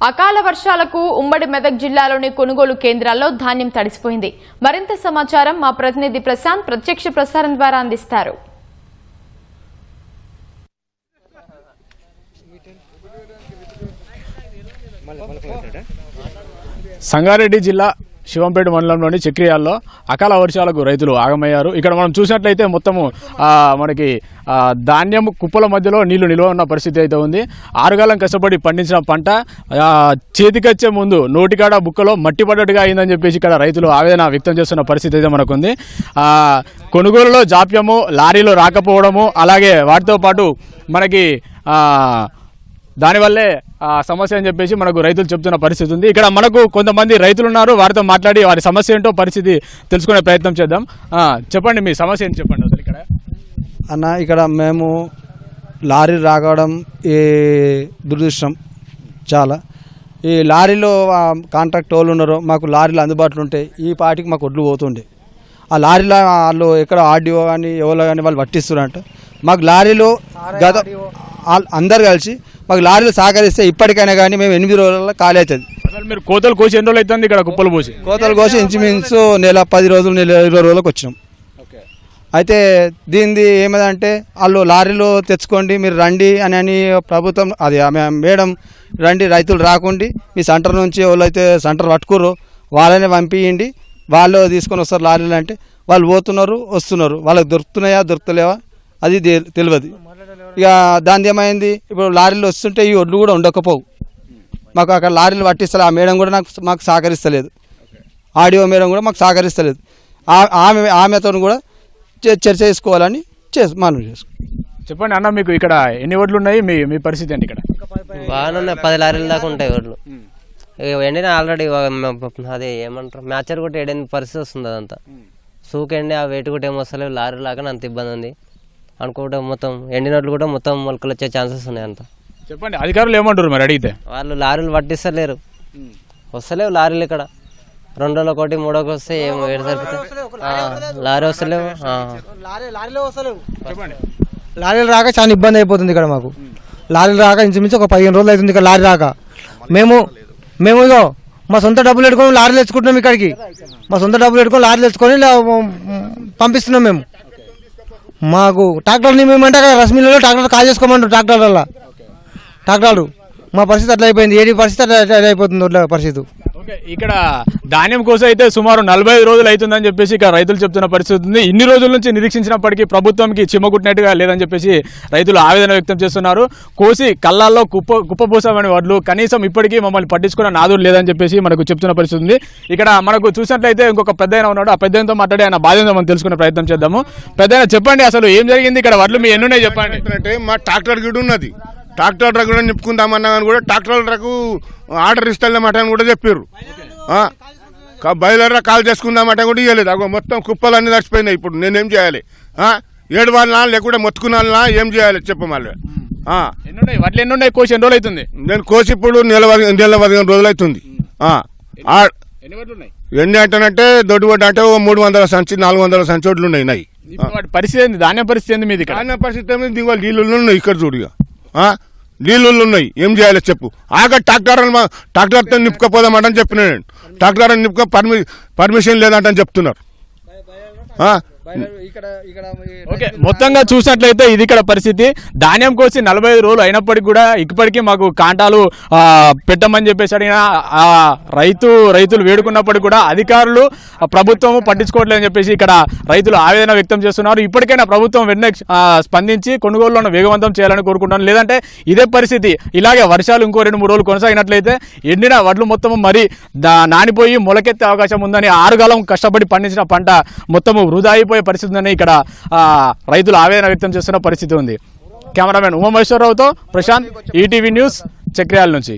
అకాల వర్షాలకు ఉమ్మడి మెదక్ జిల్లాలోని కొనుగోలు కేంద్రాల్లో ధాన్యం తడిసిపోయింది. మరింత సమాచారం మా ప్రతినిధి ప్రశాంత్ ప్రత్యక్ష ప్రసారం ద్వారా అందిస్తారు. సంగారెడ్డి జిల్లా శివంపేట మండలంలోని చక్రియాల్లో అకాల వర్షాలకు రైతులు ఆగమయ్యారు. ఇక్కడ మనం చూసినట్లయితే మొత్తము మనకి ధాన్యం కుప్పల మధ్యలో నీళ్లు నిల్వ ఉన్న పరిస్థితి అయితే ఉంది. ఆరుగాలం కష్టపడి పండించిన పంట చేతికొచ్చే ముందు నోటికాడ బుక్కలో మట్టి పడ్డట్టుగా అయిందని చెప్పేసి ఇక్కడ రైతులు ఆవేదన వ్యక్తం చేస్తున్న పరిస్థితి అయితే మనకుంది. కొనుగోలులో జాప్యము, లారీలు రాకపోవడము, అలాగే వాటితో పాటు మనకి దానివల్లే సమస్య అని చెప్పేసి మనకు రైతులు చెప్తున్న పరిస్థితి ఉంది. ఇక్కడ మనకు కొంతమంది రైతులు ఉన్నారు, వారితో మాట్లాడి వారి సమస్య ఏంటో పరిస్థితి తెలుసుకునే ప్రయత్నం చేద్దాం. చెప్పండి, మీ సమస్య ఏంటి చెప్పండి. అసలు ఇక్కడ మేము లారీ రావడం ఈ దురదృష్టం చాలా. ఈ లారీలో కాంట్రాక్ట్ వాళ్ళు ఉన్నారు, మాకు లారీలు అందుబాటులో ఉంటాయి. ఈ పాటికి మాకు ఒడ్లు పోతుండే ఆ లారీలో వాళ్ళు ఎక్కడ ఆర్డీఓ కానీ ఎవరో కానీ వాళ్ళు పట్టిస్తున్నారంట. మాకు లారీలో గత అందరు కలిసి మాకు లారీలు సహకరిస్తే ఇప్పటికైనా కానీ మేము 8 రోజుల్లో ఖాళీ అవుతుంది. మీరు కోతలు కోసి ఎన్ని రోజులు అవుతుంది? ఇక్కడ కుప్పలు పోసి కోతలు కోసి ఇంచుమించు నెల 10 రోజులు, నెల 20 రోజులకు వచ్చినాం. అయితే దీనిది ఏమదంటే వాళ్ళు లారీలు తెచ్చుకోండి, మీరు రండి అని ప్రభుత్వం అది మేడం రండి, రైతులు రాకండి, మీ సెంటర్ నుంచి ఎవరైతే సెంటర్ పట్టుకుర్రో వాళ్ళనే పంపించండి, వాళ్ళు తీసుకొని వస్తారు లారీలు అంటే. వాళ్ళు పోతున్నారు, వస్తున్నారు, వాళ్ళకి దొరుకుతున్నాయా దొరుకుతలేవా అది తెలియదు. ఇక దాని ఏమైంది, ఇప్పుడు లారీలు వస్తుంటే ఈ ఒడ్లు కూడా ఉండకపోవు. మాకు అక్కడ లారీలు పట్టిస్తారు, ఆ మేడం కూడా మాకు సహకరిస్తలేదు, ఆడియో మేడం కూడా మాకు సహకరిస్తలేదు. ఆమెతో కూడా చర్చ చేసుకోవాలని మనం చేసుకుంటాం. చెప్పండి అన్న, మీకు ఇక్కడ ఎన్ని ఒడ్లు ఉన్నాయి? మీ పరిస్థితి ఏంటి? ఇక్కడ బాగానే 10 లారీల దాకా ఉంటాయి ఒడ్లు. ఎండిన ఆల్రెడీ అదే ఏమంటారు మ్యాచర్ కూడా ఏడైన పరిస్థితి వస్తుంది. అదంతా సూకెండి ఆ వెయిట్ కూడా ఏమొస్తలేవు, లారీ లాగా అంత ఇబ్బంది ఉంది అనుకుంటే మొత్తం ఎండినట్లు కూడా మొత్తం మొలకలు వచ్చే ఛాన్సెస్ ఉన్నాయి. అంత చెప్పండి, అధికారులు ఏమంటారు మరి అడిగితే? వాళ్ళు లారీలు పట్టిస్తలేరు, వస్తలేవు లారీలు. ఇక్కడ 2 రోజులకు ఒకటి 3 రోజులకు వస్తే ఏమో ఏడు సరిపోతాయి, లారీ వస్తలేవు. లారీలు రాక చాలా ఇబ్బంది అయిపోతుంది ఇక్కడ మాకు. లారీలు రాక ఇంచుమించు ఒక 15 రోజులు అవుతుంది ఇక్కడ లారీ రాక. మేము ఇగో మా సొంత డబ్బులు పెట్టుకొని లారీలు తెచ్చుకుంటున్నాం. ఇక్కడికి మా సొంత డబ్బులు పెట్టుకొని లారీలు తెచ్చుకొని పంపిస్తున్నాం. మేము మాకు ట్రాక్టర్ని మేమంటే అక్కడ రశ్మిలో ట్రాక్టర్ కాల్ చేసుకోమంటారు. ట్రాక్టర్లు మా పరిస్థితి అట్లా అయిపోయింది. ఏడి పరిస్థితి అట్లా అయిపోతుంది పరిస్థితి. ఇక్కడ ధాన్యం కోసం అయితే సుమారు 45 రోజులు అవుతుందని చెప్పేసి ఇక్కడ రైతులు చెప్తున్న పరిస్థితి ఉంది. ఇన్ని రోజుల నుంచి నిరీక్షించినప్పటికీ ప్రభుత్వంకి చిమ్మగుట్టినట్టుగా లేదని చెప్పేసి రైతులు ఆవేదన వ్యక్తం చేస్తున్నారు. కోసి కళ్ళాల్లో కుప్పపోసామని వడ్లు కనీసం ఇప్పటికీ మమ్మల్ని పట్టించుకున్న నాదుడు లేదని చెప్పేసి మనకు చెప్తున్న పరిస్థితి ఉంది. ఇక్కడ మనకు చూసినట్లయితే ఇంకొక పెద్దయిన ఉన్నాడు, ఆ పెద్దయినతో మాట్లాడి ఆయన బాధ్యత మనం తెలుసుకునే ప్రయత్నం చేద్దాము. పెద్దయిన చెప్పండి, అసలు ఏం జరిగింది ఇక్కడ? వడ్లు మీ ఎన్నున్నాయి చెప్పండి. అంటే మా ట్రాక్టర్ గిడు ఉన్నది, ట్రాక్టర్ ట్రక్ కూడా నింపుకుందామన్నా కానీ కూడా ట్రాక్టర్ ట్రక్ ఆర్డర్ ఇస్తామట అని కూడా చెప్పారు. బయలుదేరా కాల్ చేసుకుందామట కూడా ఇవ్వలేదు. అగో మొత్తం కుప్పలు అన్ని తడిచిపోయినాయి. ఇప్పుడు నేనేం చేయాలి? 7 వాళ్ళ లేకుంటే మొత్తుకున్నా ఏం చేయాలి చెప్పు మళ్ళీ. వడ్లు ఎన్ని ఉన్నాయి? కోసి ఎన్ని రోజులు అవుతుంది? నేను కోసి ఇప్పుడు నెల 15 రోజులు అవుతుంది. ఎన్ని అంటానంటే దొడ్డు వడ్డు అంటే 300 సంచి 400 సంచి వడ్లు ఉన్నాయి. పరిస్థితి ఏంది? ధాన్యం పరిస్థితి ఏంది మీది? ధాన్యం పరిస్థితి ఏమి దిగువ నీళ్ళు ఉన్నాయి. ఇక్కడ చూడుగా నీళ్ళు ఉన్నాయి, ఏం చేయాలి చెప్పు. ట్రాక్టర్తో నింపుకపోదామంటని చెప్పిన నేను. ట్రాక్టర్ నింపుకో పర్మిషన్ లేదంటని చెప్తున్నారు. ఓకే, మొత్తంగా చూసినట్లయితే ఇది ఇక్కడ పరిస్థితి. ధాన్యం కోసి 45 రోజులు అయినప్పటికీ కూడా ఇప్పటికీ మాకు కాంటాలు పెట్టమని చెప్పేసి అడిగిన రైతులు వేడుకున్నప్పటికీ కూడా అధికారులు ప్రభుత్వం పట్టించుకోవట్లేదని చెప్పేసి ఇక్కడ రైతులు ఆవేదన వ్యక్తం చేస్తున్నారు. ఇప్పటికైనా ప్రభుత్వం వెంటనే స్పందించి కొనుగోలులను వేగవంతం చేయాలని కోరుకుంటున్నాను. లేదంటే ఇదే పరిస్థితి ఇలాగే వర్షాలు ఇంకో 2-3 రోజులు కొనసాగినట్లయితే ఎండిన వడ్లు మొత్తం మరి నానిపోయి మొలకెత్తే అవకాశం ఉందని, 6 కాలం కష్టపడి పండించిన పంట మొత్తము వృధా అయిపోయే పరిస్థితి ఉందని ఇక్కడ రైతులు ఆవేదన వ్యక్తం చేస్తున్న పరిస్థితి ఉంది. Cameraman ఉమామహేశ్వరరావుతో Prashanth, ETV news, Chakriyala నుంచి.